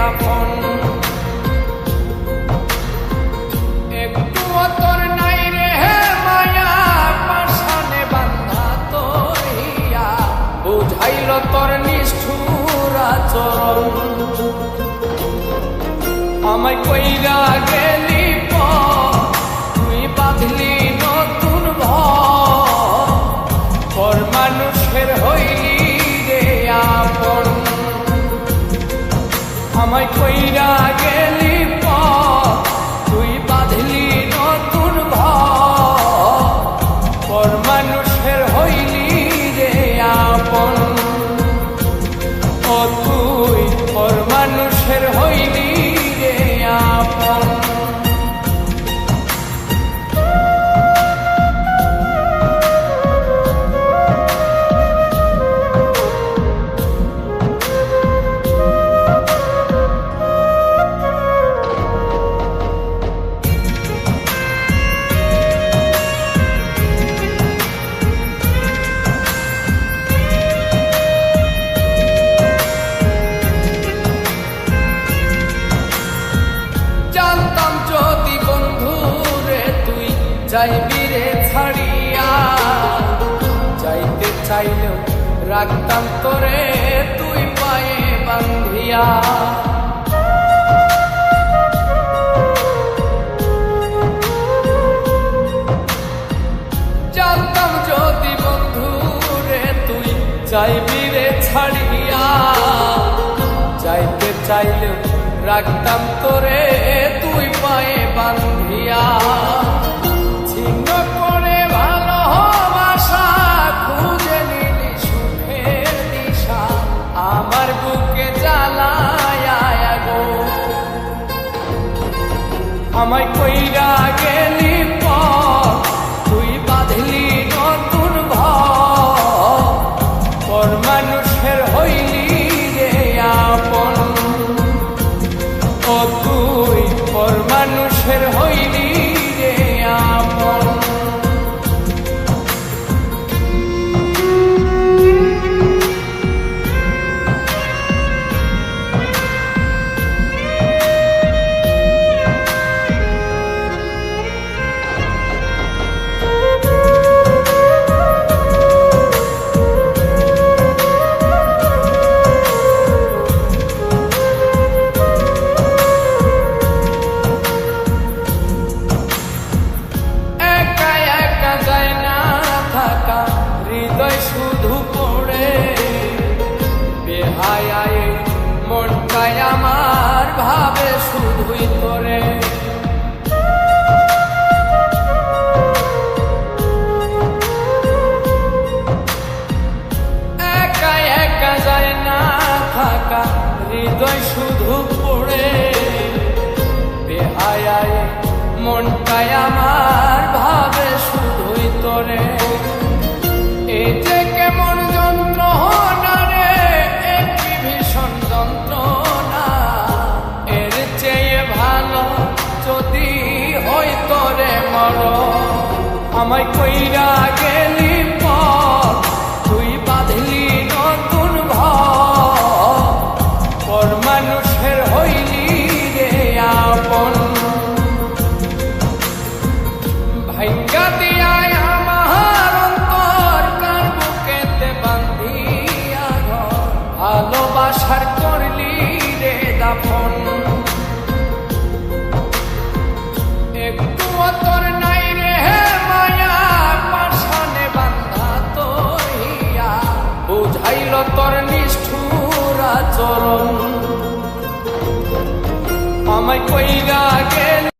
দাফন। একটু তোর নাই রে মায়া পাশানে বান্ধা তোর হিয়া, বুঝাইল তোর নিষ্ঠুর আচরণ। আমায় কইরা গেলি তুই বাঁধলি নতুন ঘর, পর মানুষের হইলি রে আপন। আমায় কইরা গেলি তুই বাঁধলি নতুন ঘর, পর মানুষের হইলি রে আপন। ও তুই পর মানুষের হইলি রে আপন। জানতাম যদি বন্ধু রে তুই যাইবি রে ছাড়িয়া, যাইতে চাইলেও রাখতাম তোরে তুই পায়ে বান্ধিয়া। জানতাম যদি বন্ধু রে তুই যাইবি রে ছাড়িয়া, যাইতে চাইলেও রাখতাম তোরে তুই পায়ে বান্ধিয়া। ছিন্ন করে ভালোবাসা খুঁজে নিলি সুখের দিশা, আমার বুকে জ্বালায়া গো। আমায় কইরা গেলি তুই বাঁধলি নতুন ঘর, পর মানুষের হইলি রে আপন। ও তুই পর মানুষের হইলি রে আপন। হৃদয় শুধু পড়ে বেহায়ায়, মনটায় আমার ভাবে শুধুই তোরে। একা একা যায় না থাকা, হৃদয় শুধু পড়ে বেহায়ায়, মনটায় আমার ভাবে শুধুই তোরে। এই যে কেমন যন্ত্রণা রে, একটি ভীষণ যন্ত্রণা, এর চেয়ে ভালো যদি হইতো রে মরণ। আমায় কইরা গেলি তুই বাঁধলি নতুন ঘর, পর মানুষের হইলি রে আপন। ভাইঙ্গা দিয়া ভালোবাসার করলি রে দাফন। একটু তোর নাই রে মায়া পাশানে বান্ধা তোর হিয়া, বুঝাইল তোর নিষ্ঠুর আচরণ। আমায় কইরা গে